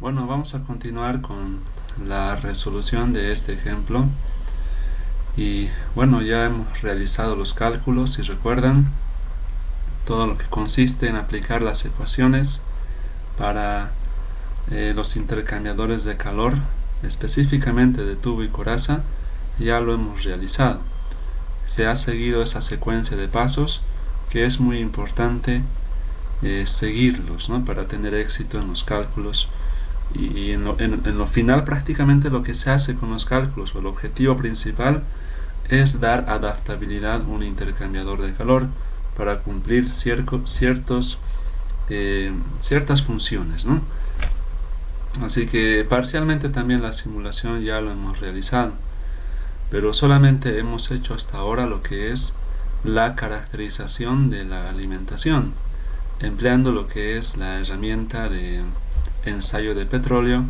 Bueno, vamos a continuar con la resolución de este ejemplo y bueno, ya hemos realizado los cálculos. Si recuerdan, todo lo que consiste en aplicar las ecuaciones para los intercambiadores de calor, específicamente de tubo y coraza, ya lo hemos realizado. Se ha seguido esa secuencia de pasos que es muy importante seguirlos, ¿no?, para tener éxito en los cálculos. Y en lo final, prácticamente lo que se hace con los cálculos, o el objetivo principal, es dar adaptabilidad a un intercambiador de calor para cumplir ciertas funciones, ¿no? Así que parcialmente también la simulación ya lo hemos realizado, pero solamente hemos hecho hasta ahora lo que es la caracterización de la alimentación, empleando lo que es la herramienta de ensayo de petróleo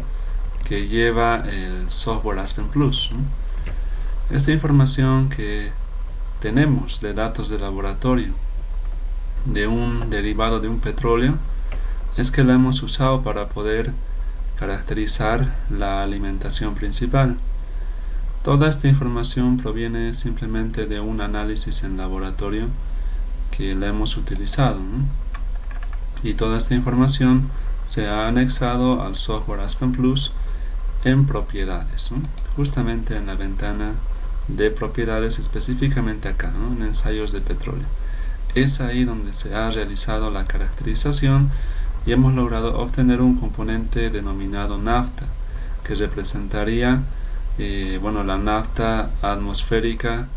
que lleva el software Aspen Plus, ¿no? Esta información que tenemos de datos de laboratorio de un derivado de un petróleo es que la hemos usado para poder caracterizar la alimentación principal. Toda esta información proviene simplemente de un análisis en laboratorio que la hemos utilizado, ¿no? Y toda esta información se ha anexado al software Aspen Plus en propiedades, ¿no?, justamente en la ventana de propiedades, específicamente acá, ¿no?, en ensayos de petróleo. Es ahí donde se ha realizado la caracterización y hemos logrado obtener un componente denominado nafta, que representaría la nafta atmosférica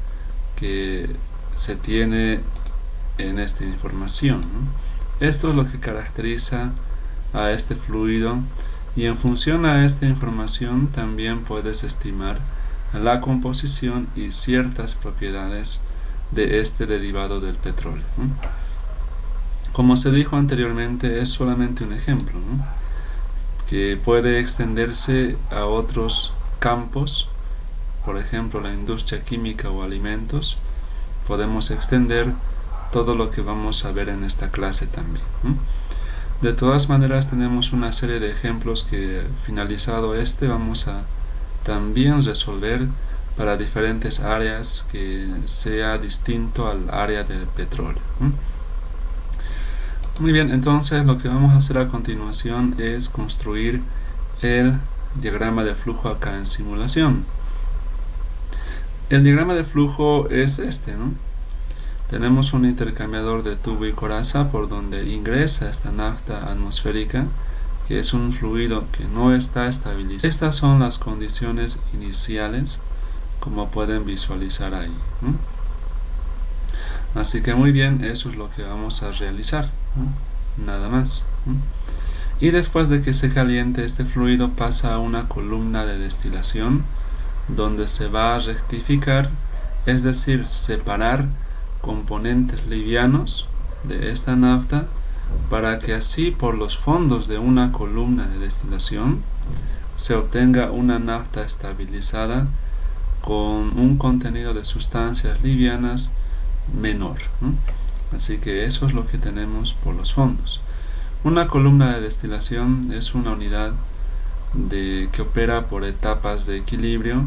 que se tiene en esta información, ¿no? Esto es lo que caracteriza a este fluido, y en función a esta información también puedes estimar la composición y ciertas propiedades de este derivado del petróleo, ¿no? Como se dijo anteriormente, es solamente un ejemplo, ¿no?, que puede extenderse a otros campos. Por ejemplo, la industria química o alimentos. Podemos extender todo lo que vamos a ver en esta clase también, ¿no? De todas maneras, tenemos una serie de ejemplos que, finalizado este, vamos a también resolver para diferentes áreas que sea distinto al área del petróleo, ¿no? Muy bien, entonces lo que vamos a hacer a continuación es construir el diagrama de flujo acá en simulación. El diagrama de flujo es este, ¿no? Tenemos un intercambiador de tubo y coraza por donde ingresa esta nafta atmosférica, que es un fluido que no está estabilizado. Estas son las condiciones iniciales, como pueden visualizar ahí, ¿no? Así que muy bien, eso es lo que vamos a realizar, ¿no?, nada más, ¿no? Y después de que se caliente este fluido, pasa a una columna de destilación donde se va a rectificar, es decir, separar componentes livianos de esta nafta, para que así por los fondos de una columna de destilación se obtenga una nafta estabilizada con un contenido de sustancias livianas menor, ¿no? Así que eso es lo que tenemos por los fondos. Una columna de destilación es una unidad que opera por etapas de equilibrio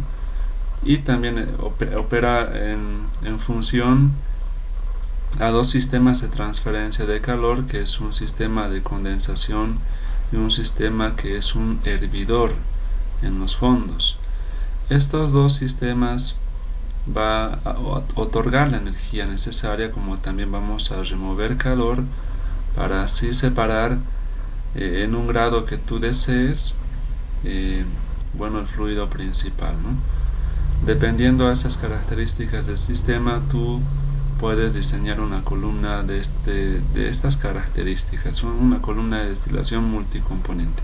y también opera en función a dos sistemas de transferencia de calor, que es un sistema de condensación y un sistema que es un hervidor en los fondos. Estos dos sistemas va a otorgar la energía necesaria, como también vamos a remover calor para así separar en un grado que tú desees el fluido principal, ¿no? Dependiendo de esas características del sistema, tú puedes diseñar una columna de estas características, una columna de destilación multicomponente.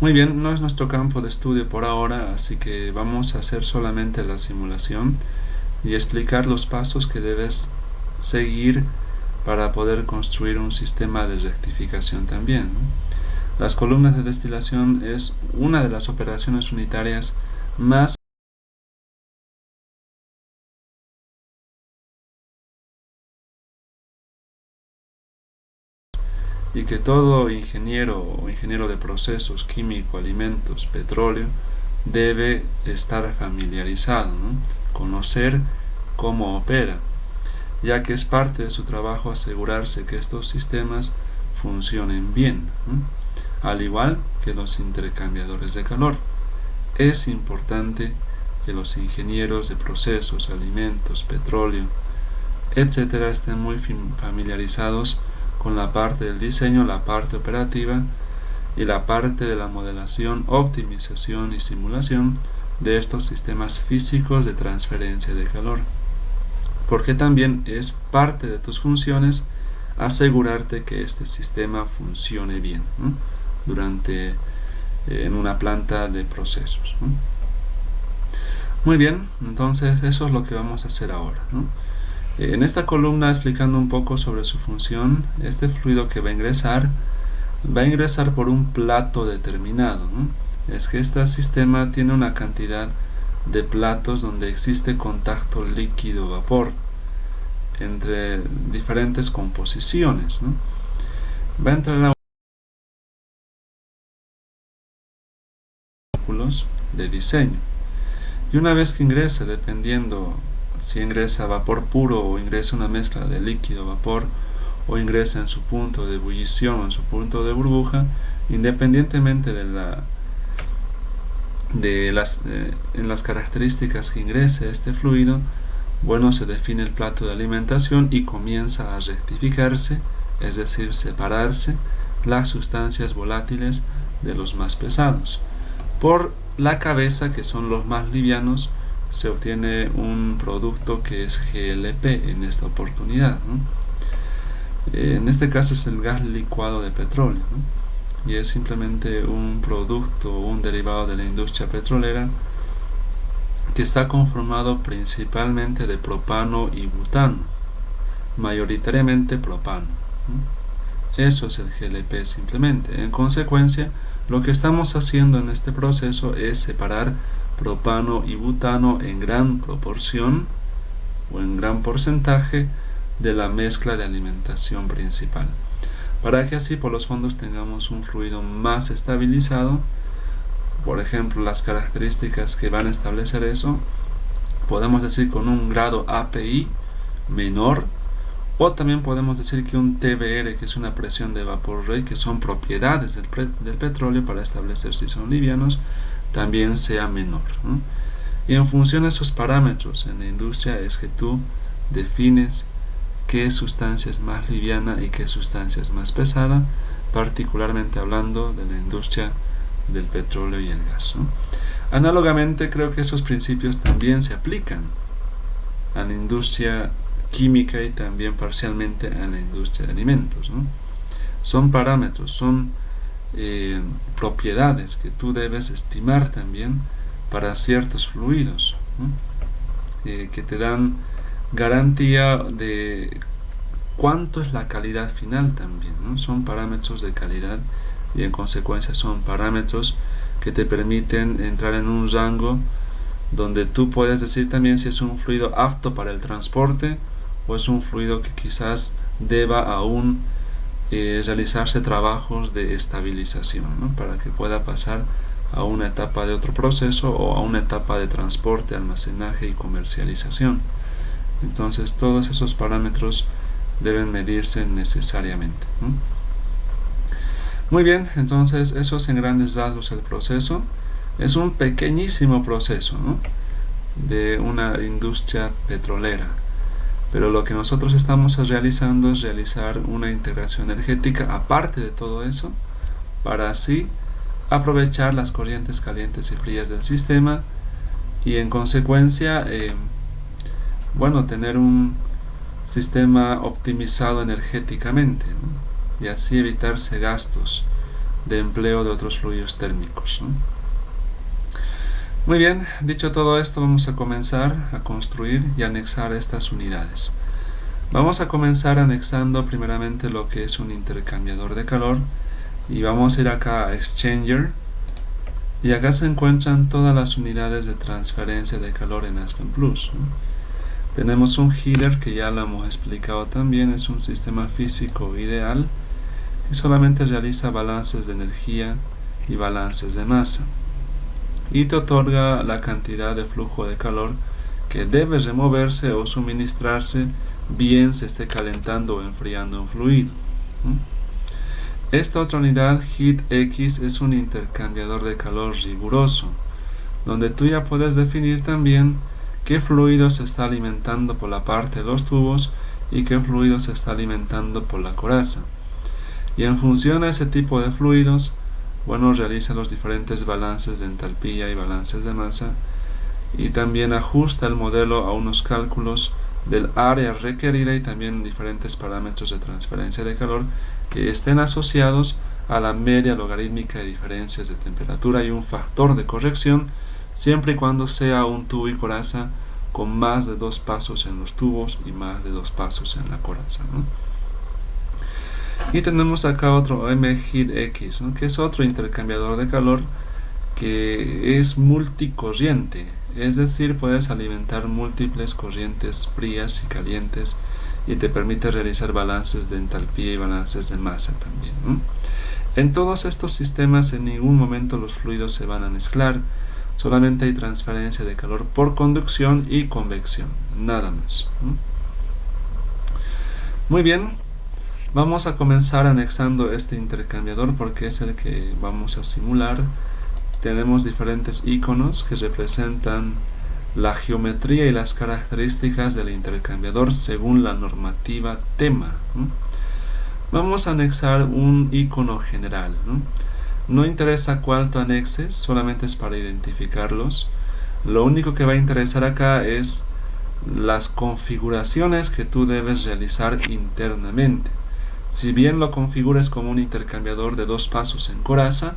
Muy bien, no es nuestro campo de estudio por ahora, así que vamos a hacer solamente la simulación y explicar los pasos que debes seguir para poder construir un sistema de rectificación también, ¿no? Las columnas de destilación es una de las operaciones unitarias más y que todo ingeniero o ingeniero de procesos químico, alimentos, petróleo debe estar familiarizado, ¿no? Conocer cómo opera, ya que es parte de su trabajo asegurarse que estos sistemas funcionen bien, ¿no? Al igual que los intercambiadores de calor. Es importante que los ingenieros de procesos, alimentos, petróleo, etcétera, estén muy familiarizados con la parte del diseño, la parte operativa y la parte de la modelación, optimización y simulación de estos sistemas físicos de transferencia de calor, porque también es parte de tus funciones asegurarte que este sistema funcione bien, ¿no? En una planta de procesos, ¿no? Muy bien, entonces eso es lo que vamos a hacer ahora, ¿no? En esta columna, explicando un poco sobre su función, este fluido que va a ingresar por un plato determinado, ¿no? Es que este sistema tiene una cantidad de platos donde existe contacto líquido-vapor entre diferentes composiciones, ¿no? Va a entrar a cálculos de diseño, y una vez que ingrese, dependiendo si ingresa vapor puro o ingresa una mezcla de líquido-vapor o ingresa en su punto de ebullición o en su punto de burbuja, independientemente en las características que ingrese este fluido, bueno, se define el plato de alimentación y comienza a rectificarse, es decir, separarse las sustancias volátiles de los más pesados. Por la cabeza, que son los más livianos, se obtiene un producto que es GLP en esta oportunidad, ¿no? En este caso es el gas licuado de petróleo, ¿no? Y es simplemente un producto, un derivado de la industria petrolera que está conformado principalmente de propano y butano, mayoritariamente propano, ¿no? Eso es el GLP simplemente. En consecuencia, lo que estamos haciendo en este proceso es separar propano y butano en gran proporción o en gran porcentaje de la mezcla de alimentación principal, para que así por los fondos tengamos un fluido más estabilizado. Por ejemplo, las características que van a establecer eso, podemos decir con un grado API menor, o también podemos decir que un TBR, que es una presión de vapor rate, que son propiedades del petróleo para establecer si son livianos, también sea menor, ¿no? Y en función de esos parámetros en la industria es que tú defines qué sustancia es más liviana y qué sustancia es más pesada, particularmente hablando de la industria del petróleo y el gas, ¿no? Análogamente, creo que esos principios también se aplican a la industria química y también parcialmente a la industria de alimentos, ¿no? Son parámetros, son propiedades que tú debes estimar también para ciertos fluidos, ¿no? Que te dan garantía de cuánto es la calidad final también, ¿no? Son parámetros de calidad y en consecuencia son parámetros que te permiten entrar en un rango donde tú puedes decir también si es un fluido apto para el transporte o es un fluido que quizás deba aún realizarse trabajos de estabilización, ¿no? Para que pueda pasar a una etapa de otro proceso o a una etapa de transporte, almacenaje y comercialización. Entonces todos esos parámetros deben medirse necesariamente, ¿no? Muy bien, entonces eso es en grandes rasgos el proceso. Es un pequeñísimo proceso, ¿no?, de una industria petrolera, pero lo que nosotros estamos realizando es realizar una integración energética aparte de todo eso, para así aprovechar las corrientes calientes y frías del sistema y en consecuencia tener un sistema optimizado energéticamente, ¿no?, y así evitarse gastos de empleo de otros fluidos térmicos, ¿no? Muy bien, dicho todo esto, vamos a comenzar a construir y anexar estas unidades. Vamos a comenzar anexando primeramente lo que es un intercambiador de calor y vamos a ir acá a Exchanger y acá se encuentran todas las unidades de transferencia de calor en Aspen Plus, ¿no? Tenemos un heater que ya lo hemos explicado también, es un sistema físico ideal y solamente realiza balances de energía y balances de masa, y te otorga la cantidad de flujo de calor que debe removerse o suministrarse, bien se esté calentando o enfriando un fluido. Esta otra unidad, HeatX, es un intercambiador de calor riguroso, donde tú ya puedes definir también qué fluido se está alimentando por la parte de los tubos y qué fluido se está alimentando por la coraza. Y en función a ese tipo de fluidos, realiza los diferentes balances de entalpía y balances de masa, y también ajusta el modelo a unos cálculos del área requerida y también diferentes parámetros de transferencia de calor que estén asociados a la media logarítmica de diferencias de temperatura y un factor de corrección, siempre y cuando sea un tubo y coraza con más de 2 pasos en los tubos y más de 2 pasos en la coraza, Y tenemos acá otro MHeatX, que es otro intercambiador de calor que es multicorriente, es decir, puedes alimentar múltiples corrientes frías y calientes y te permite realizar balances de entalpía y balances de masa también, En todos estos sistemas en ningún momento los fluidos se van a mezclar, solamente hay transferencia de calor por conducción y convección, nada más. Muy bien, vamos a comenzar anexando este intercambiador porque es el que vamos a simular. Tenemos diferentes iconos que representan la geometría y las características del intercambiador según la normativa tema. Vamos a anexar un icono general. No interesa cuál tú anexes, solamente es para identificarlos. Lo único que va a interesar acá es las configuraciones que tú debes realizar internamente. Si bien lo configuras como un intercambiador de 2 pasos en coraza,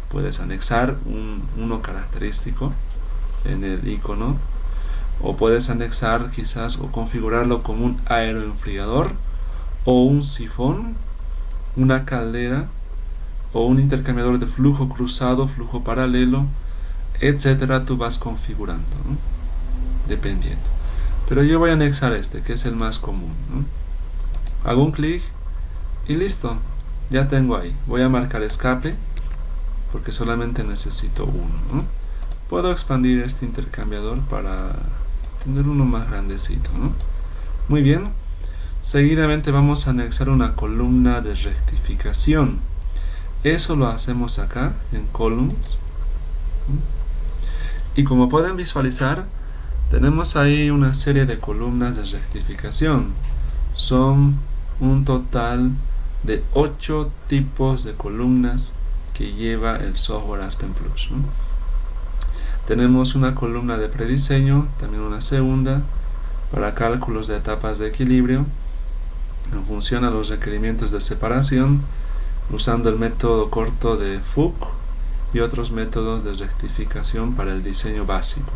puedes anexar uno característico en el icono, o puedes anexar quizás o configurarlo como un aeroenfriador o un sifón, una caldera o un intercambiador de flujo cruzado, flujo paralelo, etcétera. Tú vas configurando, dependiendo. Pero yo voy a anexar este, que es el más común, Hago un clic y listo, ya tengo ahí. Voy a marcar escape porque solamente necesito uno, Puedo expandir este intercambiador para tener uno más grandecito, Muy bien. Seguidamente vamos a anexar una columna de rectificación. Eso lo hacemos acá en Columns. Y como pueden visualizar, tenemos ahí una serie de columnas de rectificación. Son un total de 8 tipos de columnas que lleva el software Aspen Plus. Tenemos una columna de prediseño, también una segunda, para cálculos de etapas de equilibrio, en función a los requerimientos de separación, usando el método corto de Fuchs y otros métodos de rectificación para el diseño básico.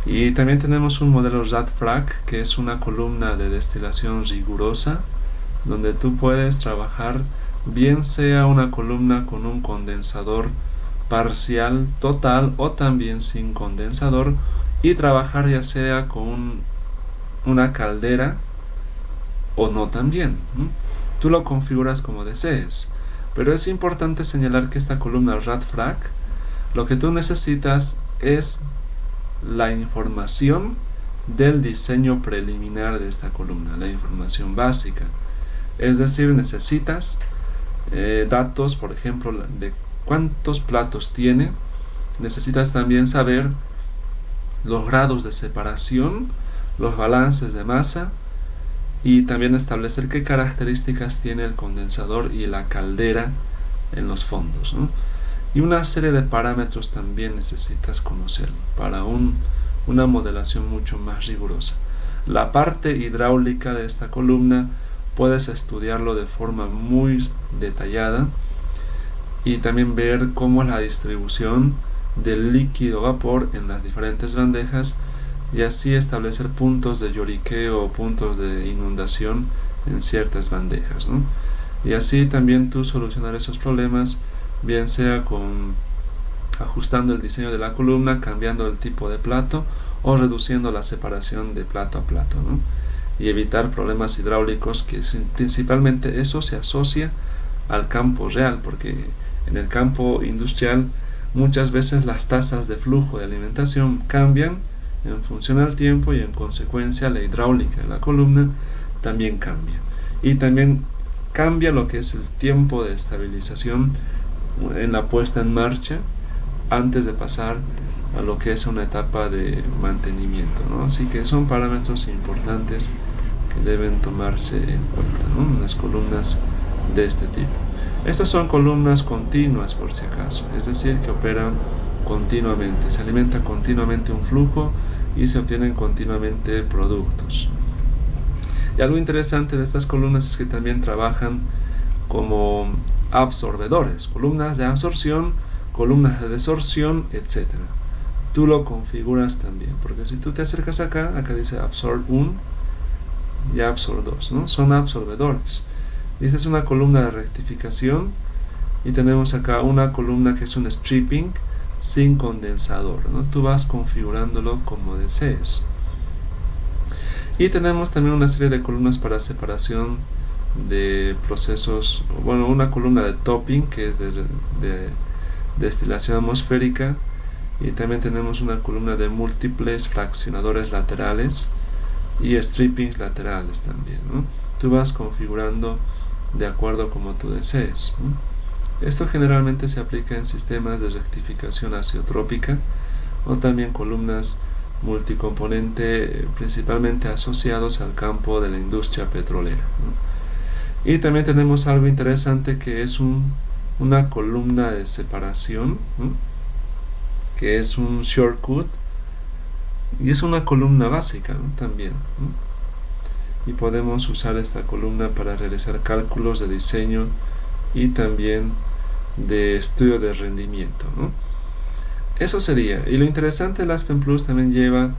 Y también tenemos un modelo RAD-FRAC, que es una columna de destilación rigurosa, donde tú puedes trabajar bien sea una columna con un condensador parcial, total o también sin condensador, y trabajar ya sea con una caldera o no también. Tú lo configuras como desees, pero es importante señalar que esta columna RAD-FRAC, lo que tú necesitas es la información del diseño preliminar de esta columna, la información básica. Es decir, necesitas datos, por ejemplo, de cuántos platos tiene. Necesitas también saber los grados de separación, los balances de masa, y también establecer qué características tiene el condensador y la caldera en los fondos, Y una serie de parámetros también necesitas conocer para una modelación mucho más rigurosa. La parte hidráulica de esta columna puedes estudiarlo de forma muy detallada y también ver cómo es la distribución del líquido vapor en las diferentes bandejas, y así establecer puntos de lloriqueo o puntos de inundación en ciertas bandejas, Y así también tú solucionar esos problemas, bien sea con ajustando el diseño de la columna, cambiando el tipo de plato o reduciendo la separación de plato a plato, y evitar problemas hidráulicos, que principalmente eso se asocia al campo real, porque en el campo industrial muchas veces las tasas de flujo de alimentación cambian en función al tiempo y en consecuencia la hidráulica de la columna también cambia. Y también cambia lo que es el tiempo de estabilización en la puesta en marcha antes de pasar a lo que es una etapa de mantenimiento, ¿no? Así que son parámetros importantes que deben tomarse en cuenta, ¿no?, en las columnas de este tipo. Estas son columnas continuas, por si acaso, es decir, que operan continuamente, se alimenta continuamente un flujo y se obtienen continuamente productos. Y algo interesante de estas columnas es que también trabajan como absorbedores, columnas de absorción, columnas de desorción, etc. Tú lo configuras también, porque si tú te acercas acá dice absorb 1 y absorb 2, ¿no? Son absorbedores. Y esta es una columna de rectificación y tenemos acá una columna que es un stripping sin condensador, ¿no? Tú vas configurándolo como desees. Y tenemos también una serie de columnas para separación de procesos, bueno, una columna de topping que es de destilación atmosférica, y también tenemos una columna de múltiples fraccionadores laterales y strippings laterales también, ¿no? Tú vas configurando de acuerdo como tú desees, ¿no? Esto generalmente se aplica en sistemas de rectificación azeotrópica o también columnas multicomponente, principalmente asociados al campo de la industria petrolera, ¿no? Y también tenemos algo interesante que es una columna de separación, ¿no?, que es un shortcut, y es una columna básica, ¿no?, también, ¿no? Y podemos usar esta columna para realizar cálculos de diseño y también de estudio de rendimiento, ¿no? Eso sería. Y lo interesante del Aspen Plus también lleva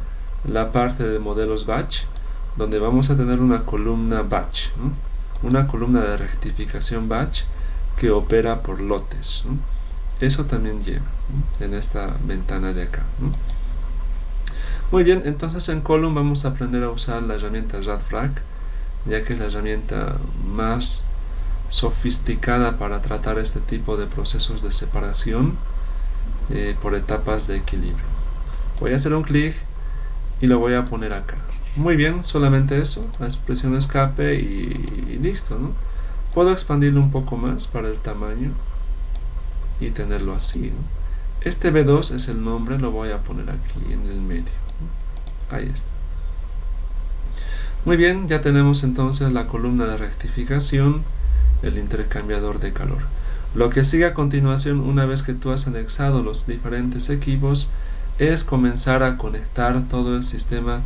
la parte de modelos batch, donde vamos a tener una columna batch, ¿no?, una columna de rectificación batch que opera por lotes, ¿no? Eso también lleva, ¿no?, en esta ventana de acá, ¿no? Muy bien, entonces en Column vamos a aprender a usar la herramienta RadFrac, ya que es la herramienta más sofisticada para tratar este tipo de procesos de separación por etapas de equilibrio. Voy a hacer un clic y lo voy a poner acá. Muy bien, solamente eso, la expresión escape y listo, ¿no? Puedo expandirlo un poco más para el tamaño y tenerlo así, ¿no? Este B2 es el nombre, lo voy a poner aquí en el medio, ¿no? Ahí está. Muy bien, ya tenemos entonces la columna de rectificación, el intercambiador de calor. Lo que sigue a continuación, una vez que tú has anexado los diferentes equipos, es comenzar a conectar todo el sistema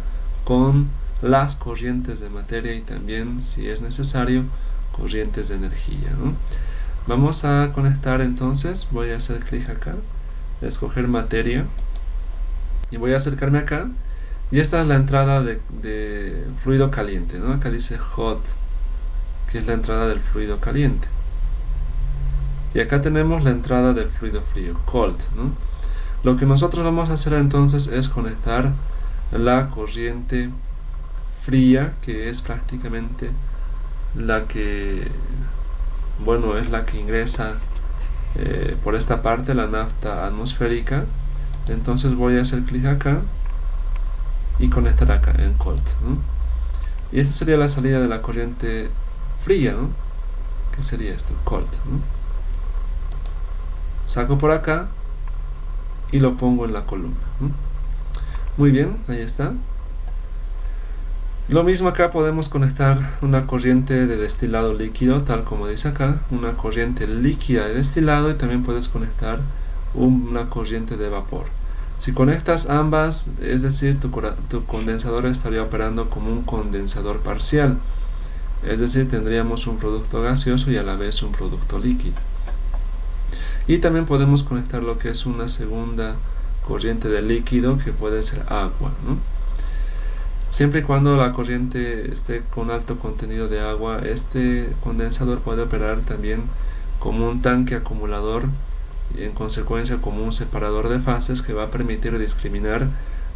con las corrientes de materia y también, si es necesario, corrientes de energía, ¿no? Vamos a conectar entonces, voy a hacer clic acá, escoger materia y voy a acercarme acá, y esta es la entrada de fluido caliente, ¿no? Acá dice hot, que es la entrada del fluido caliente, y acá tenemos la entrada del fluido frío, cold, ¿no? Lo que nosotros vamos a hacer entonces es conectar la corriente fría, que es prácticamente la que, bueno, es la que ingresa por esta parte, la nafta atmosférica. Entonces voy a hacer clic acá y conectar acá en cold, ¿no? Y esta sería la salida de la corriente fría, ¿no?, que sería esto, cold, ¿no? Saco por acá y lo pongo en la columna, ¿no? Muy bien, ahí está. Lo mismo acá, podemos conectar una corriente de destilado líquido, tal como dice acá, una corriente líquida de destilado, y también puedes conectar una corriente de vapor. Si conectas ambas, es decir, tu condensador estaría operando como un condensador parcial, es decir, tendríamos un producto gaseoso y a la vez un producto líquido. Y también podemos conectar lo que es una segunda corriente de líquido, que puede ser agua, ¿no? Siempre y cuando la corriente esté con alto contenido de agua, este condensador puede operar también como un tanque acumulador y en consecuencia como un separador de fases, que va a permitir discriminar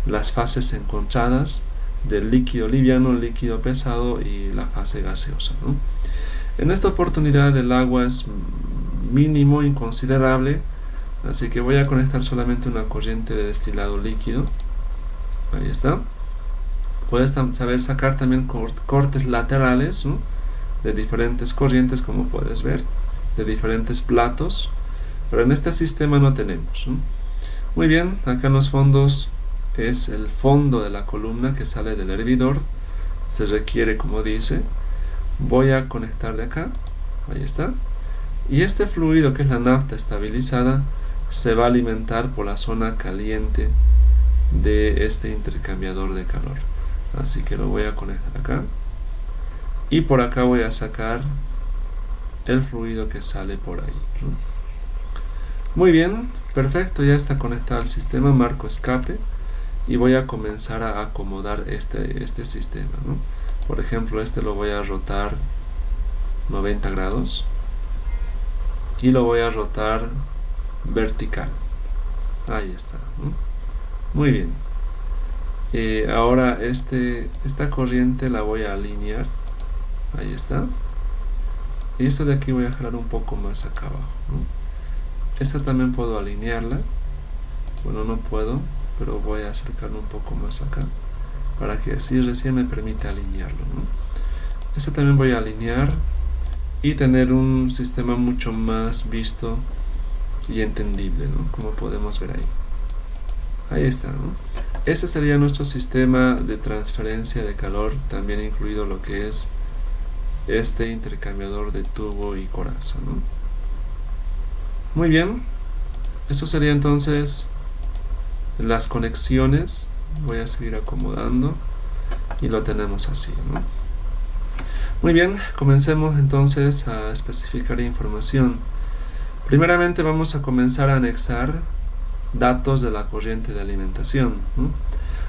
las fases encontradas del líquido liviano, líquido pesado y la fase gaseosa, ¿no? En esta oportunidad el agua es mínimo, inconsiderable, así que voy a conectar solamente una corriente de destilado líquido. Ahí está. Puedes saber sacar también cortes laterales, ¿no?, de diferentes corrientes, como puedes ver, de diferentes platos, pero en este sistema no tenemos, ¿no? Muy bien, acá en los fondos es el fondo de la columna que sale del hervidor. Se requiere, como dice, voy a conectar de acá, ahí está, y este fluido, que es la nafta estabilizada, se va a alimentar por la zona caliente de este intercambiador de calor. Así que lo voy a conectar acá, y por acá voy a sacar el fluido que sale por ahí, ¿no? Muy bien, perfecto, ya está conectado al sistema. Marco escape y voy a comenzar a acomodar este sistema, ¿no? Por ejemplo, este lo voy a rotar 90 grados y lo voy a rotar vertical. Ahí está, ¿no? Muy bien. Ahora esta corriente la voy a alinear. Ahí está. Y esta de aquí voy a jalar un poco más acá abajo, ¿no? Esta también puedo alinearla. Bueno, no puedo, pero voy a acercarlo un poco más acá, para que así recién me permita alinearlo, ¿no? Esta también voy a alinear y tener un sistema mucho más visto y entendible, ¿no?, como podemos ver ahí. Ahí está, ¿no? Ese sería nuestro sistema de transferencia de calor, también incluido lo que es este intercambiador de tubo y coraza, ¿no? Muy bien, eso sería entonces las conexiones. Voy a seguir acomodando y lo tenemos así, ¿no? Muy bien, comencemos entonces a especificar información. Primeramente vamos a comenzar a anexar datos de la corriente de alimentación, ¿no?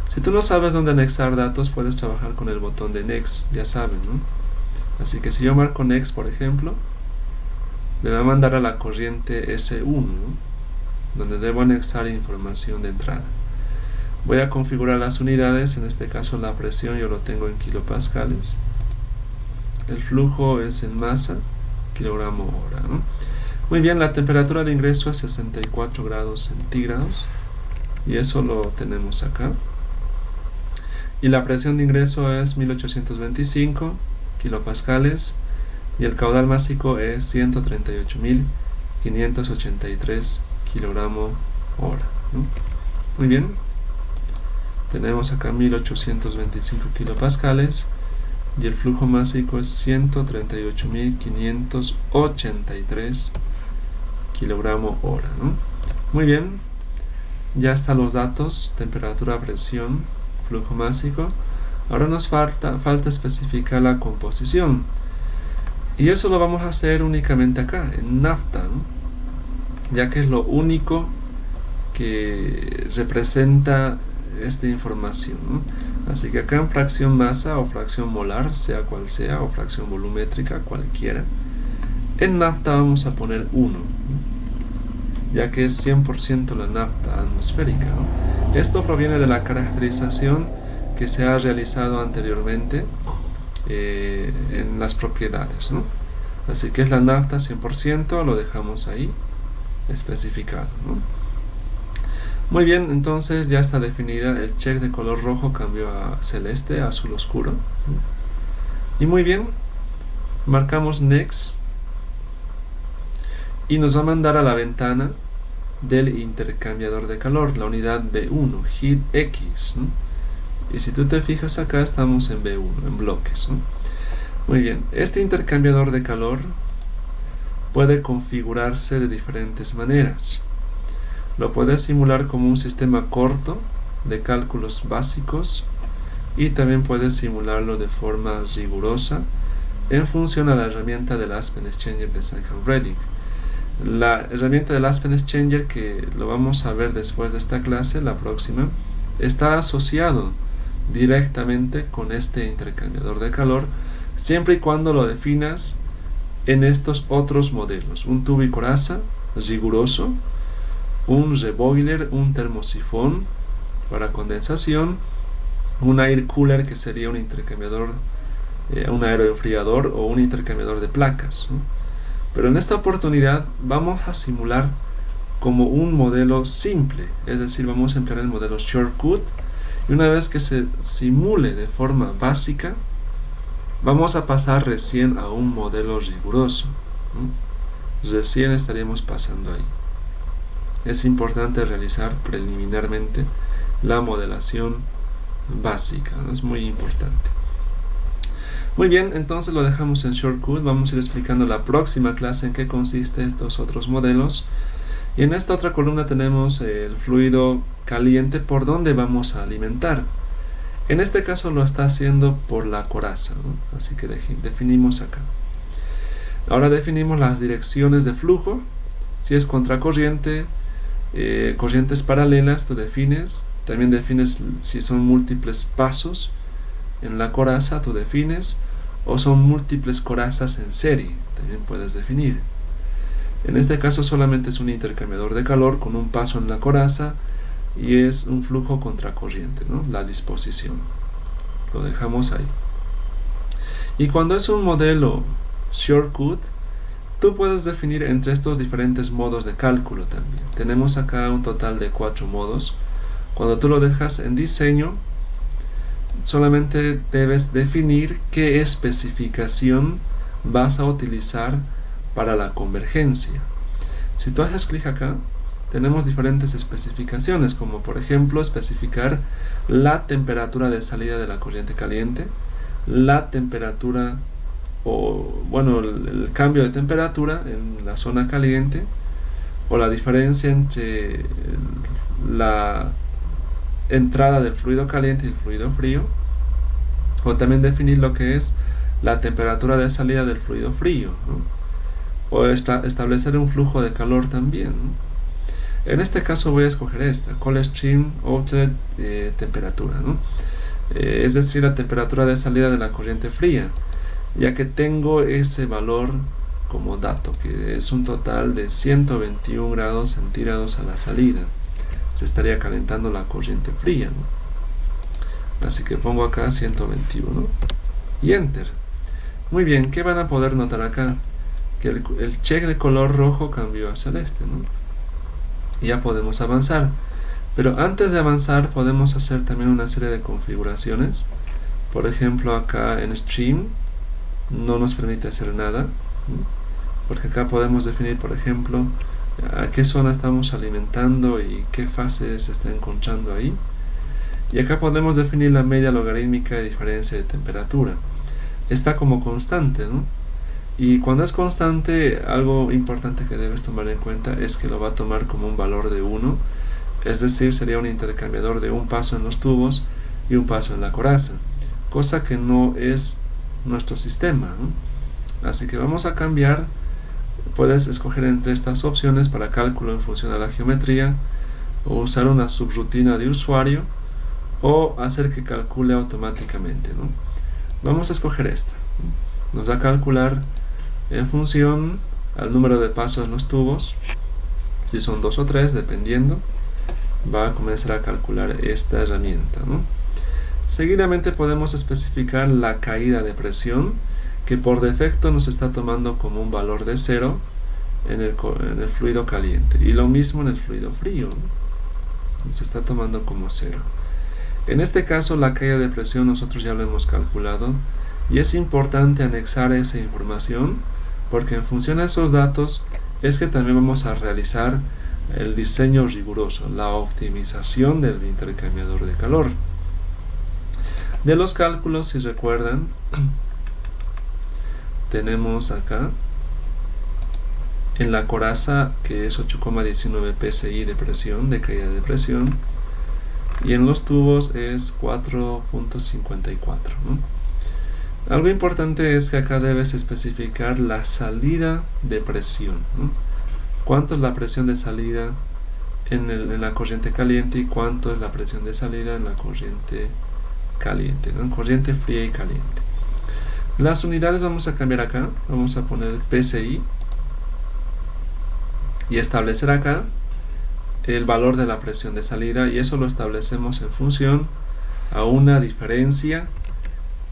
Si tú no sabes dónde anexar datos, puedes trabajar con el botón de Next, ya saben, ¿no? Así que si yo marco Next, por ejemplo, me va a mandar a la corriente S1, ¿no?, donde debo anexar información de entrada. Voy a configurar las unidades, en este caso la presión yo lo tengo en kilopascales, el flujo es en masa, kilogramo hora, ¿no? Muy bien, la temperatura de ingreso es 64 grados centígrados, y eso lo tenemos acá. Y la presión de ingreso es 1825 kilopascales, y el caudal másico es 138.583 kilogramo hora, ¿no? Muy bien, tenemos acá 1825 kilopascales y el flujo másico es 138.583 kilogramo hora, ¿no? Muy bien, ya están los datos: temperatura, presión, flujo másico. Ahora nos falta especificar la composición, y eso lo vamos a hacer únicamente acá en nafta, ¿no?, ya que es lo único que representa esta información, ¿no? Así que acá en fracción masa o fracción molar, sea cual sea, o fracción volumétrica, cualquiera, en nafta vamos a poner 1, ¿no?, ya que es 100% la nafta atmosférica, ¿no? Esto proviene de la caracterización que se ha realizado anteriormente en las propiedades, ¿no? Así que es la nafta 100%, lo dejamos ahí especificado, ¿no? Muy bien, entonces ya está definida. El check de color rojo cambió a celeste, azul oscuro, ¿no? Y muy bien, marcamos Next y nos va a mandar a la ventana del intercambiador de calor, la unidad B1, Heat X, ¿no? Y si tú te fijas acá, estamos en B1, en bloques, ¿no? Muy bien, este intercambiador de calor puede configurarse de diferentes maneras. Lo puedes simular como un sistema corto de cálculos básicos, y también puedes simularlo de forma rigurosa en función a la herramienta del Aspen Exchanger de Sangham-Redding. La herramienta del Aspen Exchanger, que lo vamos a ver después de esta clase, la próxima, está asociado directamente con este intercambiador de calor, siempre y cuando lo definas en estos otros modelos: un tubo y coraza riguroso, un reboiler, un termosifón para condensación un air cooler, que sería un intercambiador, un aeroenfriador o un intercambiador de placas, ¿no? Pero en esta oportunidad vamos a simular como un modelo simple, es decir, vamos a emplear el modelo shortcut, y una vez que se simule de forma básica, vamos a pasar recién a un modelo riguroso, ¿no? Recién estaríamos pasando ahí. Es importante realizar preliminarmente la modelación básica, ¿no? Es muy importante. Muy bien, entonces lo dejamos en shortcut. Vamos a ir explicando la próxima clase en qué consiste estos otros modelos. Y en esta otra columna tenemos el fluido caliente por donde vamos a alimentar. En este caso lo está haciendo por la coraza, ¿no? Así que definimos acá. Ahora definimos las direcciones de flujo. Si es contracorriente, corrientes paralelas, tú defines. También defines si son múltiples pasos en la coraza, tú defines, o son múltiples corazas en serie, también puedes definir. En este caso solamente es un intercambiador de calor con un paso en la coraza y es un flujo contracorriente, ¿no? La disposición. Lo dejamos ahí. Y cuando es un modelo shortcut, tú puedes definir entre estos diferentes modos de cálculo también. Tenemos acá un total de 4 modos. Cuando tú lo dejas en diseño, solamente debes definir qué especificación vas a utilizar para la convergencia. Si tú haces clic acá, tenemos diferentes especificaciones, como por ejemplo especificar la temperatura de salida de la corriente caliente, la temperatura el cambio de temperatura en la zona caliente, o la diferencia entre la entrada del fluido caliente y el fluido frío, o también definir lo que es la temperatura de salida del fluido frío, ¿no? O establecer un flujo de calor también, ¿no? En este caso voy a escoger esta, Cold Stream Outlet temperatura, ¿no? Es decir, la temperatura de salida de la corriente fría, ya que tengo ese valor como dato, que es un total de 121 grados centígrados a la salida. Se estaría calentando la corriente fría, ¿no? Así que pongo acá 121 y enter. Muy bien, ¿qué van a poder notar acá? Que el check de color rojo cambió a celeste, ¿no? Y ya podemos avanzar. Pero antes de avanzar podemos hacer también una serie de configuraciones. Por ejemplo, acá en Stream no nos permite hacer nada, ¿no? Porque acá podemos definir, por ejemplo, a qué zona estamos alimentando y qué fase se está encontrando ahí. Y acá podemos definir la media logarítmica de diferencia de temperatura. Está como constante, ¿no? Y cuando es constante, algo importante que debes tomar en cuenta es que lo va a tomar como un valor de 1, es decir, sería un intercambiador de un paso en los tubos y un paso en la coraza, cosa que no es nuestro sistema, ¿no? Así que vamos a cambiar. Puedes escoger entre estas opciones para cálculo en función a la geometría, o usar una subrutina de usuario, o hacer que calcule automáticamente, ¿no? Vamos a escoger esta. Nos va a calcular en función al número de pasos en los tubos. Si son 2 o 3, dependiendo, va a comenzar a calcular esta herramienta, ¿no? Seguidamente podemos especificar la caída de presión, que por defecto nos está tomando como un valor de 0 en el fluido caliente, y lo mismo en el fluido frío, ¿no? Se está tomando como 0. En este caso la caída de presión nosotros ya lo hemos calculado, y es importante anexar esa información, porque en función a esos datos es que también vamos a realizar el diseño riguroso, la optimización del intercambiador de calor. De los cálculos, si recuerdan, tenemos acá en la coraza que es 8,19 psi de presión, de caída de presión, y en los tubos es 4,54, ¿no? Algo importante es que acá debes especificar la salida de presión, ¿no? Cuánto es la presión de salida en la corriente caliente y cuánto es la presión de salida en la corriente caliente, ¿no? En corriente fría y caliente. Las unidades vamos a cambiar acá, vamos a poner PSI y establecer acá el valor de la presión de salida, y eso lo establecemos en función a una diferencia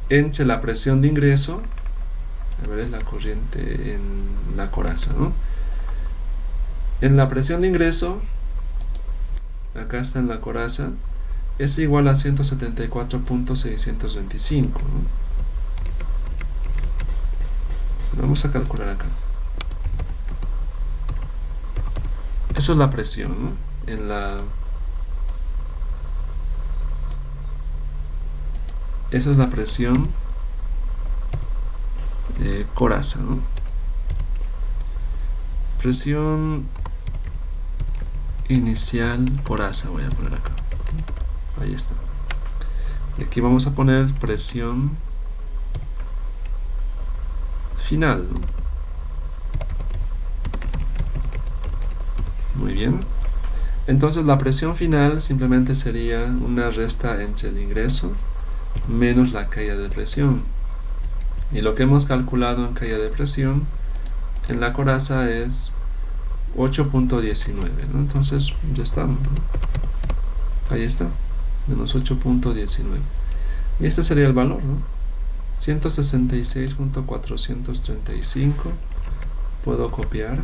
entre la presión de ingreso, a ver, es la corriente en la coraza, ¿no? En la presión de ingreso, acá está en la coraza, es igual a 174.625, ¿no? Vamos a calcular acá. Eso es la presión, ¿no? Eso es la presión coraza, ¿no? Presión inicial coraza, voy a poner acá. Ahí está. Y aquí vamos a poner presión final, ¿no? Muy bien. Entonces la presión final simplemente sería una resta entre el ingreso menos la caída de presión. Y lo que hemos calculado en caída de presión en la coraza es 8.19, ¿no? Entonces ya estamos, ¿no? Ahí está, menos 8.19. Y este sería el valor, ¿no? 166.435. Puedo copiar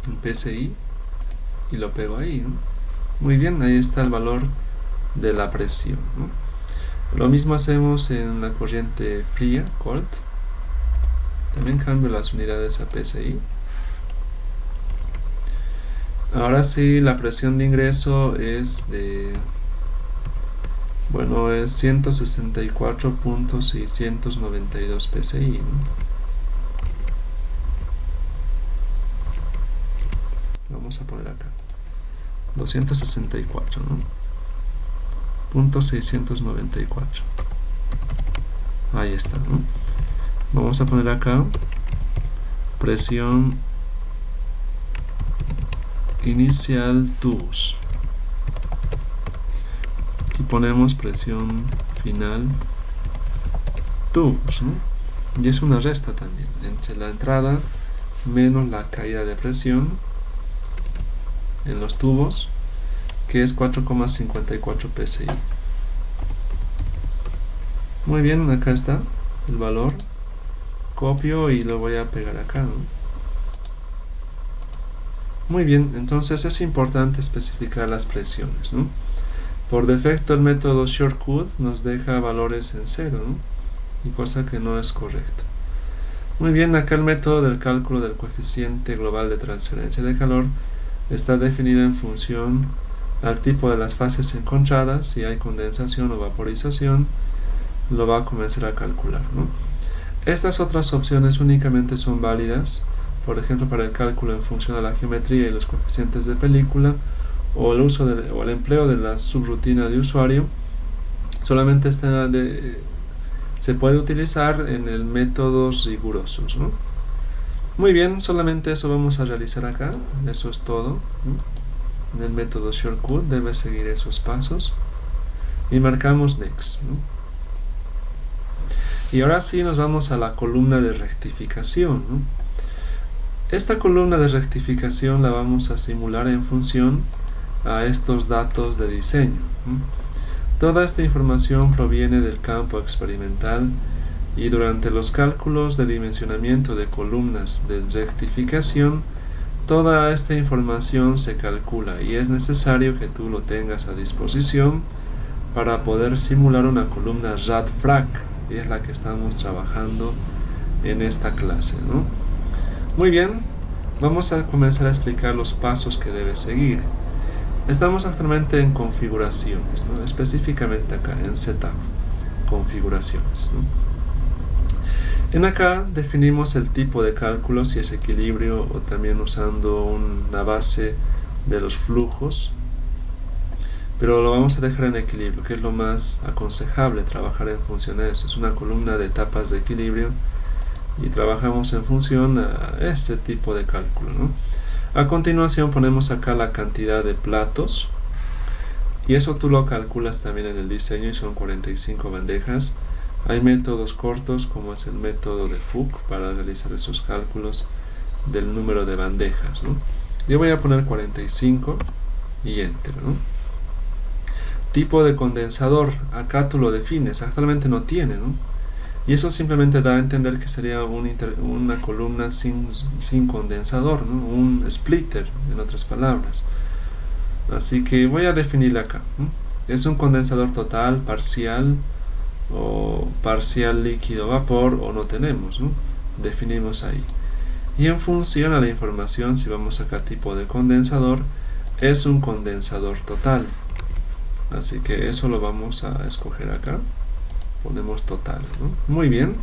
en PSI y lo pego ahí, ¿no? Muy bien, ahí está el valor de la presión, ¿no? Lo mismo hacemos en la corriente fría, cold. También cambio las unidades a PSI. Ahora sí, la presión de ingreso es de... bueno, es 164.692 PSI, ¿no? Vamos a poner acá 264, ¿no? .694. Ahí está, ¿no? Vamos a poner acá presión inicial tubos. Aquí ponemos presión final tubos, ¿no? Y es una resta también entre la entrada menos la caída de presión en los tubos, que es 4,54 PSI. Muy bien, acá está el valor. Copio y lo voy a pegar acá, ¿no? Muy bien, entonces es importante especificar las presiones, ¿no? Por defecto el método shortcut nos deja valores en cero, ¿no? Y cosa que no es correcto. Muy bien, acá el método del cálculo del coeficiente global de transferencia de calor está definido en función al tipo de las fases encontradas. Si hay condensación o vaporización, lo va a comenzar a calcular, ¿no? Estas otras opciones únicamente son válidas, por ejemplo, para el cálculo en función a la geometría y los coeficientes de película, o el uso o el empleo de la subrutina de usuario. Solamente se puede utilizar en el métodos rigurosos, ¿no? Muy bien, solamente eso vamos a realizar acá. Eso es todo, ¿no? En el método shortcut debe seguir esos pasos y marcamos next, ¿no? Y ahora sí nos vamos a la columna de rectificación, ¿no? Esta columna de rectificación la vamos a simular en función a estos datos de diseño, ¿no? Toda esta información proviene del campo experimental y durante los cálculos de dimensionamiento de columnas de rectificación, toda esta información se calcula y es necesario que tú lo tengas a disposición para poder simular una columna RAD-FRAC, y es la que estamos trabajando en esta clase, ¿no? Muy bien, vamos a comenzar a explicar los pasos que debes seguir. Estamos actualmente en configuraciones, ¿no? Específicamente acá en setup, configuraciones, ¿no? En acá definimos el tipo de cálculo, si es equilibrio o también usando una base de los flujos, pero lo vamos a dejar en equilibrio, que es lo más aconsejable, trabajar en función a eso. Es una columna de etapas de equilibrio y trabajamos en función a este tipo de cálculo, ¿no? A continuación ponemos acá la cantidad de platos y eso tú lo calculas también en el diseño y son 45 bandejas. Hay métodos cortos como es el método de Fuchs para realizar esos cálculos del número de bandejas, ¿no? Yo voy a poner 45 y enter, ¿no? Tipo de condensador, acá tú lo defines, actualmente no tiene, ¿no? Y eso simplemente da a entender que sería una columna sin condensador, ¿no? Un splitter, en otras palabras. Así que voy a definirla acá, ¿no? Es un condensador total, parcial, o parcial líquido vapor, o no tenemos, ¿no? Definimos ahí. Y en función a la información, si vamos acá tipo de condensador, es un condensador total. Así que eso lo vamos a escoger acá. Ponemos total, ¿no? Muy bien.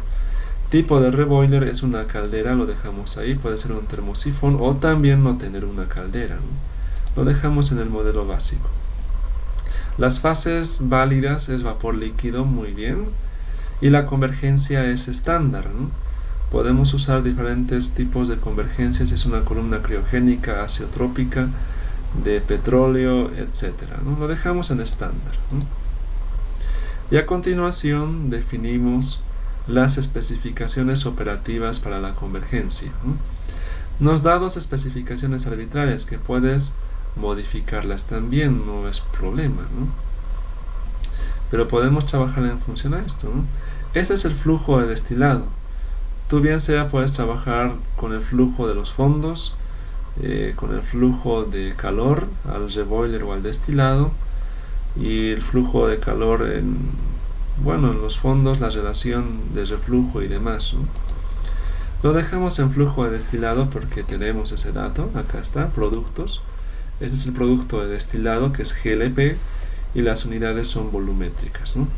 Tipo de reboiler es una caldera, lo dejamos ahí. Puede ser un termosifón o también no tener una caldera, ¿no? Lo dejamos en el modelo básico. Las fases válidas es vapor líquido, muy bien. Y la convergencia es estándar, ¿no? Podemos usar diferentes tipos de convergencias. Es una columna criogénica, azeotrópica, de petróleo, etcétera, ¿no? Lo dejamos en estándar, ¿no? Y a continuación definimos las especificaciones operativas para la convergencia, ¿no? Nos da dos especificaciones arbitrarias que puedes modificarlas también, no es problema, ¿no? Pero podemos trabajar en función a esto, ¿no? Este es el flujo de destilado. Tú bien sea puedes trabajar con el flujo de los fondos, con el flujo de calor al reboiler o al destilado, y el flujo de calor en los fondos, la relación de reflujo y demás, ¿no? Lo dejamos en flujo de destilado porque tenemos ese dato. Acá está, productos. Este es el producto de destilado, que es GLP, y las unidades son volumétricas, ¿no?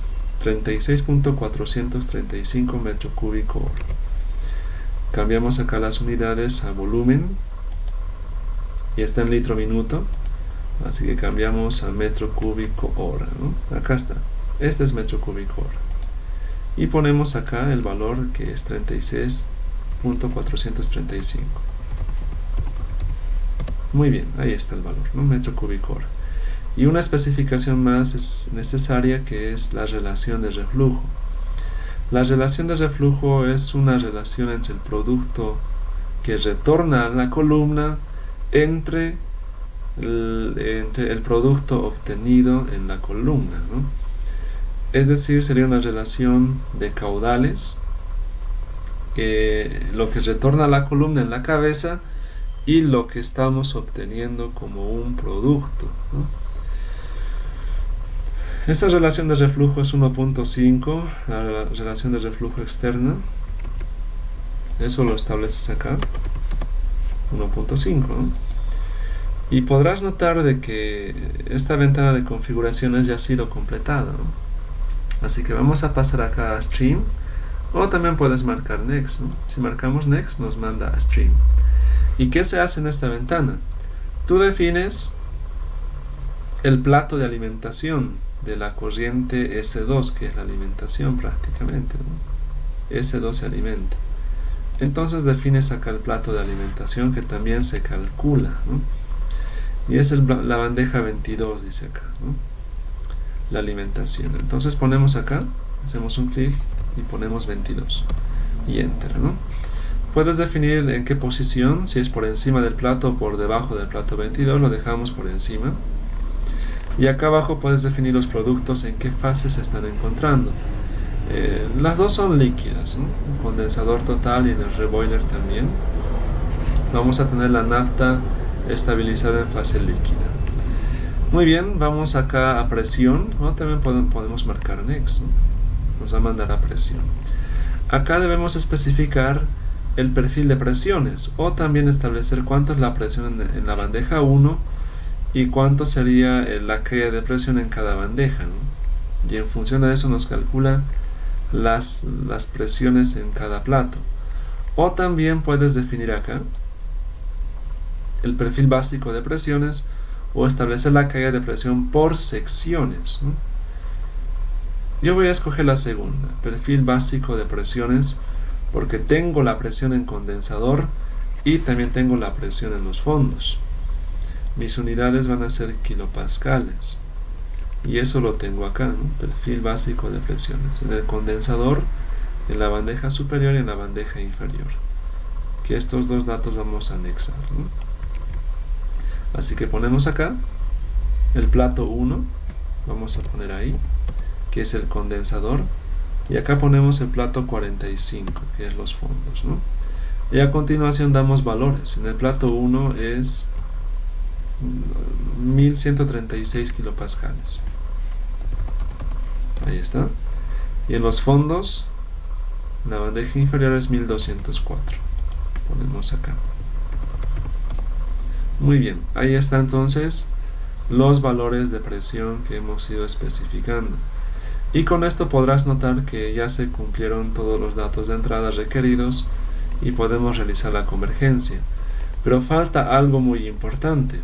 36.435 metro cúbico hora. Cambiamos acá las unidades a volumen y está en litro minuto, así que cambiamos a metro cúbico hora, ¿no? Acá está, este es metro cúbico hora, y ponemos acá el valor que es 36.435. Muy bien, ahí está el valor, ¿no? Metro cúbico hora. Y una especificación más es necesaria, que es la relación de reflujo. La relación de reflujo es una relación entre el producto que retorna a la columna entre el producto obtenido en la columna, ¿no? Es decir, sería una relación de caudales, lo que retorna a la columna en la cabeza y lo que estamos obteniendo como un producto, ¿no? Esta relación de reflujo es 1.5, la relación de reflujo externa. Eso lo estableces acá, 1.5, ¿no? Y podrás notar de que esta ventana de configuraciones ya ha sido completada, ¿no? Así que vamos a pasar acá a Stream, o también puedes marcar Next, ¿no? Si marcamos Next nos manda a Stream. ¿Y qué se hace en esta ventana? Tú defines el plato de alimentación de la corriente S2, que es la alimentación prácticamente, ¿no? S2 se alimenta. Entonces defines acá el plato de alimentación, que también se calcula, ¿no? Y es la bandeja 22, dice acá, ¿no? La alimentación. Entonces ponemos acá, hacemos un clic y ponemos 22 y Enter, ¿no? Puedes definir en qué posición, si es por encima del plato o por debajo del plato 22, lo dejamos por encima. Y acá abajo puedes definir los productos en qué fase se están encontrando. Las dos son líquidas, ¿no? Un condensador total y en el reboiler también. Vamos a tener la nafta estabilizada en fase líquida. Muy bien, vamos acá a presión, ¿no? También podemos marcar Next, ¿no? Nos va a mandar a presión. Acá debemos especificar el perfil de presiones, o también establecer cuánto es la presión en la bandeja 1 y cuánto sería la caída de presión en cada bandeja, ¿no? Y en función de eso nos calcula las presiones en cada plato. O también puedes definir acá el perfil básico de presiones, o establecer la caída de presión por secciones, ¿no? Yo voy a escoger la segunda, perfil básico de presiones, porque tengo la presión en condensador y también tengo la presión en los fondos. Mis unidades van a ser kilopascales, y eso lo tengo acá, ¿no? Perfil básico de presiones en el condensador, en la bandeja superior y en la bandeja inferior, que estos dos datos vamos a anexar, ¿no? Así que ponemos acá el plato 1, vamos a poner ahí, que es el condensador, y acá ponemos el plato 45, que es los fondos, ¿no? Y a continuación damos valores. En el plato 1 es 1136 kilopascales. Ahí está. Y en los fondos, la bandeja inferior es 1204. Ponemos acá. Muy bien, ahí está entonces los valores de presión que hemos ido especificando. Y con esto podrás notar que ya se cumplieron todos los datos de entrada requeridos y podemos realizar la convergencia. Pero falta algo muy importante,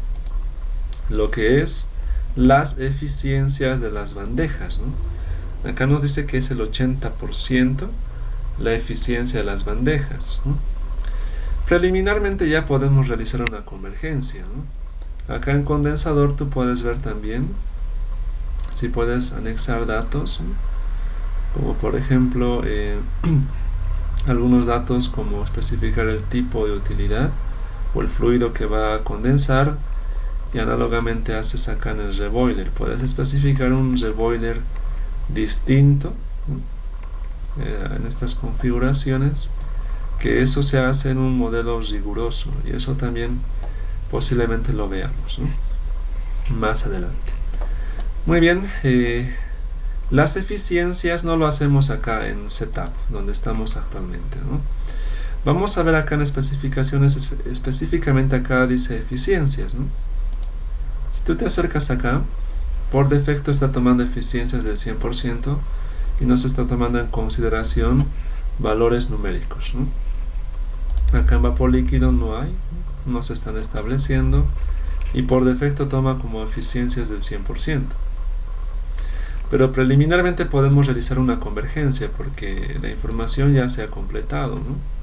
lo que es las eficiencias de las bandejas, ¿no? Acá nos dice que es el 80% la eficiencia de las bandejas, ¿no? Preliminarmente ya podemos realizar una convergencia, ¿no? Acá en condensador tú puedes ver también si puedes anexar datos, ¿no? Como por ejemplo algunos datos como especificar el tipo de utilidad o el fluido que va a condensar, y análogamente haces acá en el reboiler. Puedes especificar un reboiler distinto, ¿no? En estas configuraciones, que eso se hace en un modelo riguroso, y eso también posiblemente lo veamos, ¿no? Más adelante. Muy bien, las eficiencias no lo hacemos acá en setup, donde estamos actualmente, ¿no? Vamos a ver acá en especificaciones, específicamente acá dice eficiencias, ¿no? Si tú te acercas acá, por defecto está tomando eficiencias del 100% y no se está tomando en consideración valores numéricos, ¿no? Acá en vapor líquido no hay, no se están estableciendo, y por defecto toma como eficiencias del 100%. Pero preliminarmente podemos realizar una convergencia porque la información ya se ha completado, ¿no?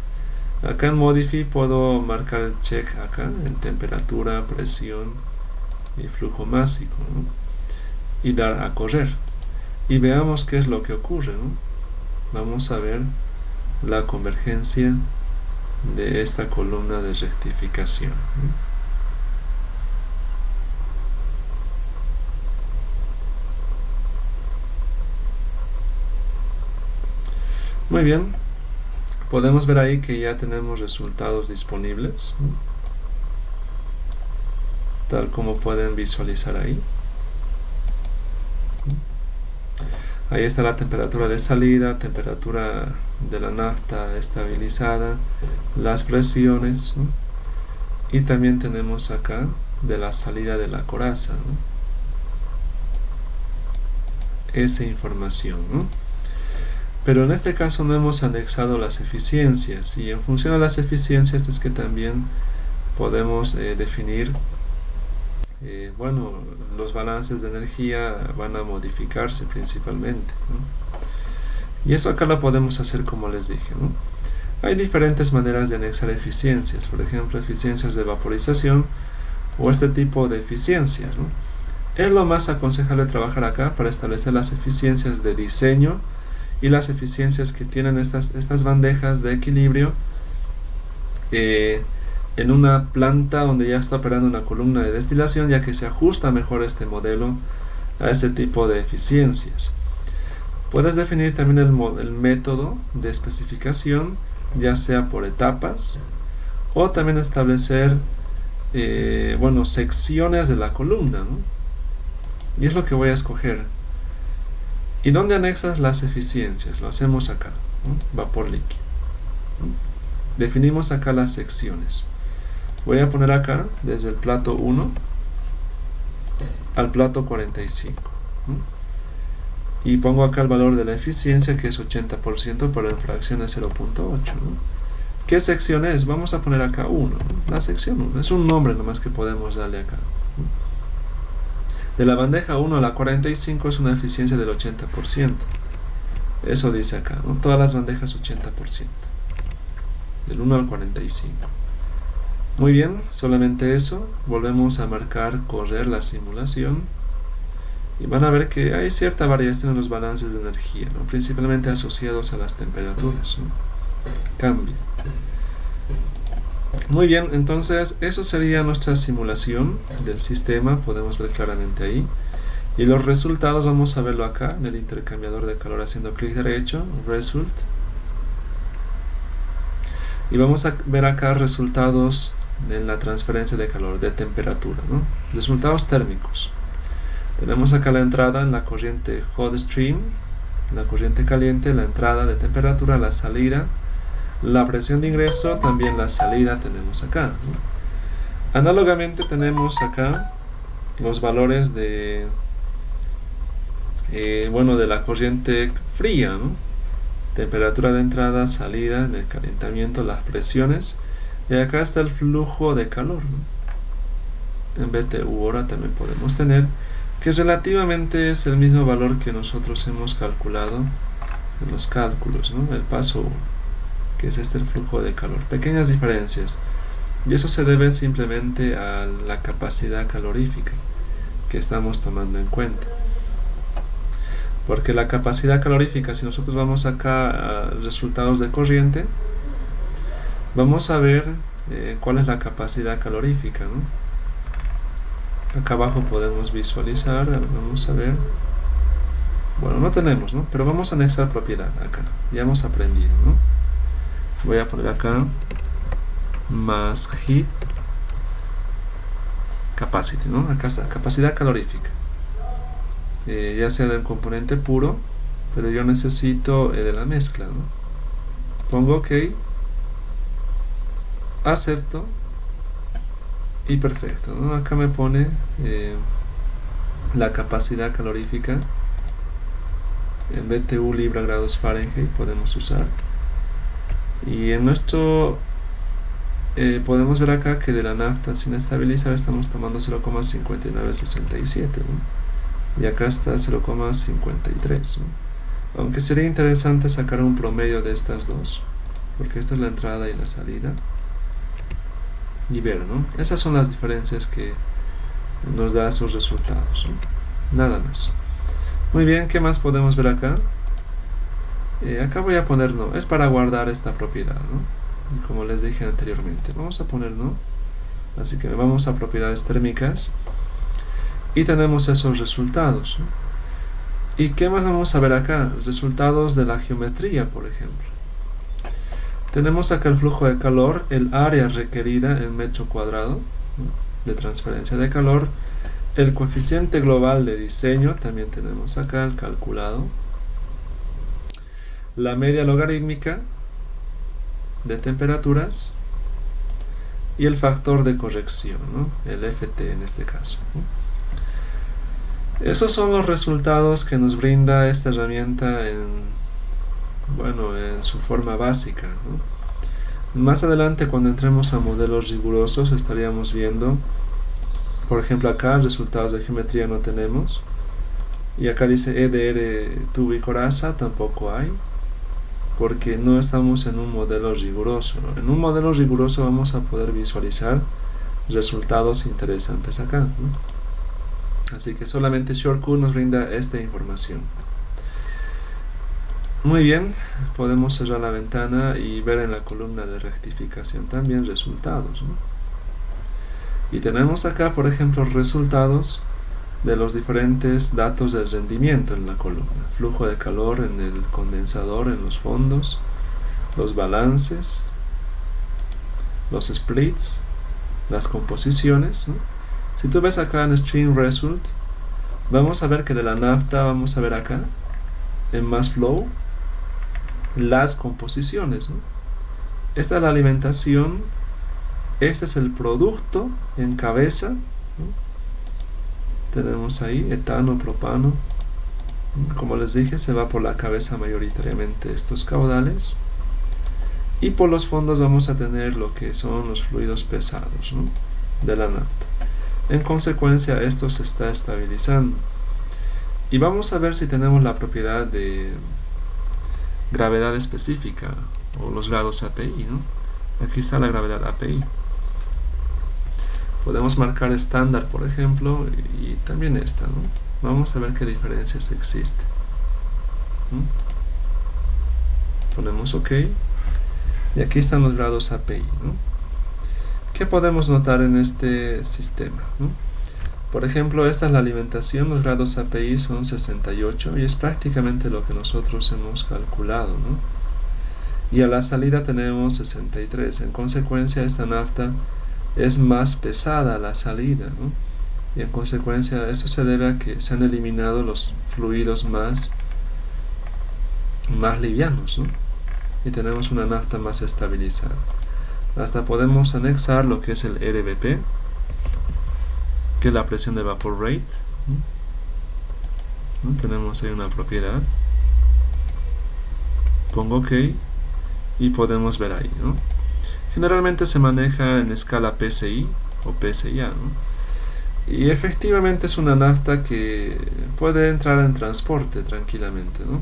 Acá en Modify puedo marcar el check acá en temperatura, presión y flujo másico, ¿no? Y dar a correr. Y veamos qué es lo que ocurre, ¿no? Vamos a ver la convergencia de esta columna de rectificación, ¿no? Muy bien, podemos ver ahí que ya tenemos resultados disponibles, ¿no? Tal como pueden visualizar ahí. Ahí está la temperatura de salida, temperatura de la nafta estabilizada, las presiones, ¿no? Y también tenemos acá de la salida de la coraza, ¿no? Esa información, ¿no? Pero en este caso no hemos anexado las eficiencias, y en función de las eficiencias es que también podemos definir, bueno, los balances de energía van a modificarse principalmente, ¿no? Y eso acá lo podemos hacer como les dije, ¿no? Hay diferentes maneras de anexar eficiencias, por ejemplo, eficiencias de vaporización o este tipo de eficiencias, ¿no? Es lo más aconsejable trabajar acá para establecer las eficiencias de diseño y las eficiencias que tienen estas bandejas de equilibrio en una planta donde ya está operando una columna de destilación, ya que se ajusta mejor este modelo a ese tipo de eficiencias. Puedes definir también el método de especificación, ya sea por etapas, o también establecer bueno, secciones de la columna, ¿no? Y es lo que voy a escoger. ¿Y dónde anexas las eficiencias? Lo hacemos acá, ¿no? Vapor líquido, ¿no? Definimos acá las secciones. Voy a poner acá desde el plato 1 al plato 45, ¿no? Y pongo acá el valor de la eficiencia, que es 80%, pero en fracción es 0.8, ¿no? ¿Qué sección es? Vamos a poner acá 1, ¿no? La sección 1, es un nombre nomás que podemos darle acá, ¿no? De la bandeja 1 a la 45 es una eficiencia del 80%. Eso dice acá, ¿no? Todas las bandejas 80%. Del 1 al 45. Muy bien, solamente eso. Volvemos a marcar correr la simulación. Y van a ver que hay cierta variación en los balances de energía, ¿no? Principalmente asociados a las temperaturas, ¿no? Cambia. Muy bien, entonces eso sería nuestra simulación del sistema, podemos ver claramente ahí. Y los resultados vamos a verlo acá en el intercambiador de calor haciendo clic derecho, Result. Y vamos a ver acá resultados en la transferencia de calor, de temperatura, ¿no? Resultados térmicos. Tenemos acá la entrada en la corriente hot stream, la corriente caliente, la entrada de temperatura, la salida, la presión de ingreso, también la salida tenemos acá, ¿no? Análogamente tenemos acá los valores de de la corriente fría, ¿no? Temperatura de entrada, salida, en el calentamiento, las presiones, y acá está el flujo de calor, ¿no? En BTU hora también podemos tener, que relativamente es el mismo valor que nosotros hemos calculado en los cálculos, ¿no? El paso 1, que es el flujo de calor. Pequeñas diferencias, y eso se debe simplemente a la capacidad calorífica que estamos tomando en cuenta. Porque la capacidad calorífica, si nosotros vamos acá a resultados de corriente, vamos a ver cuál es la capacidad calorífica, ¿no? Acá abajo podemos visualizar, vamos a ver. Bueno, no tenemos, ¿no? Pero vamos a anexar propiedad acá. Ya hemos aprendido, ¿no? Voy a poner acá más heat capacity, ¿no? Acá está, capacidad calorífica. Ya sea del componente puro, pero yo necesito de la mezcla, ¿no? Pongo OK, acepto y perfecto, ¿no? Acá me pone la capacidad calorífica en BTU libra grados Fahrenheit podemos usar, y en nuestro podemos ver acá que de la nafta sin estabilizar estamos tomando 0,5967, ¿no? Y acá está 0,53, ¿no? Aunque sería interesante sacar un promedio de estas dos, porque esta es la entrada y la salida, y ver, ¿no? Esas son las diferencias que nos da esos resultados, ¿no? Nada más. Muy bien, ¿qué más podemos ver acá? Acá voy a poner no, es para guardar esta propiedad, ¿no? Y como les dije anteriormente, vamos a poner no, así que vamos a propiedades térmicas y tenemos esos resultados, ¿no? ¿Y qué más vamos a ver acá? Resultados de la geometría, por ejemplo. Tenemos acá el flujo de calor, el área requerida en metro cuadrado, ¿no?, de transferencia de calor, el coeficiente global de diseño, también tenemos acá el calculado, la media logarítmica de temperaturas y el factor de corrección, ¿no?, el FT en este caso, ¿no? Esos son los resultados que nos brinda esta herramienta en su forma básica, ¿no? Más adelante, cuando entremos a modelos rigurosos, estaríamos viendo, por ejemplo, acá resultados de geometría no tenemos, y acá dice EDR tubo y coraza, tampoco hay, porque no estamos en un modelo riguroso, ¿no? En un modelo riguroso vamos a poder visualizar resultados interesantes acá, ¿no? Así que solamente Shortcut nos brinda esta información. Muy bien, podemos cerrar la ventana y ver en la columna de rectificación también resultados, ¿no? Y tenemos acá, por ejemplo, resultados de los diferentes datos del rendimiento en la columna. Flujo de calor en el condensador, en los fondos, los balances, los splits, las composiciones, ¿no? Si tú ves acá en Stream Result, vamos a ver que de la nafta vamos a ver acá, en Mass Flow, las composiciones, ¿no? Esta es la alimentación, este es el producto en cabeza, ¿no? Tenemos ahí etano, propano, ¿no? Como les dije, se va por la cabeza mayoritariamente estos caudales, y por los fondos vamos a tener lo que son los fluidos pesados, ¿no?, de la nafta. En consecuencia, esto se está estabilizando. Y vamos a ver si tenemos la propiedad de gravedad específica, o los grados API, ¿no? Aquí está la gravedad API. Podemos marcar estándar, por ejemplo, y también esta, ¿no? Vamos a ver qué diferencias existen, ¿no? Ponemos OK. Y aquí están los grados API, ¿no? ¿Qué podemos notar en este sistema, ¿no? Por ejemplo, esta es la alimentación, los grados API son 68 y es prácticamente lo que nosotros hemos calculado, ¿no? Y a la salida tenemos 63. En consecuencia, esta nafta es más pesada a la salida, ¿no? Y en consecuencia eso se debe a que se han eliminado los fluidos más livianos, ¿no? Y tenemos una nafta más estabilizada. Hasta podemos anexar lo que es el RVP, que es la presión de vapor rate, ¿no? Tenemos ahí una propiedad. Pongo OK y podemos ver ahí, ¿no? Generalmente se maneja en escala PSI o PSIA, ¿no? Y efectivamente es una nafta que puede entrar en transporte tranquilamente, ¿no?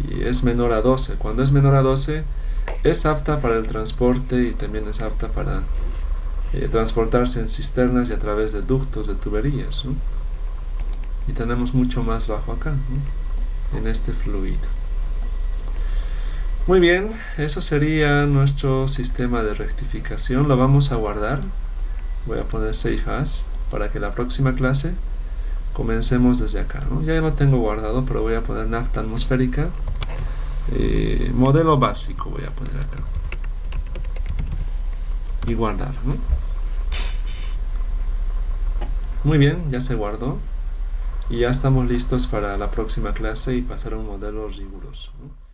Y es menor a 12. Cuando es menor a 12 es apta para el transporte y también es apta para transportarse en cisternas y a través de ductos de tuberías, ¿no? Y tenemos mucho más bajo acá, ¿no? En este fluido. Muy bien, eso sería nuestro sistema de rectificación. Lo vamos a guardar. Voy a poner Save As para que la próxima clase comencemos desde acá, ¿no? Ya lo tengo guardado, pero voy a poner nafta atmosférica. Modelo básico voy a poner acá. Y guardar, ¿no? Muy bien, ya se guardó. Y ya estamos listos para la próxima clase y pasar a un modelo riguroso, ¿no?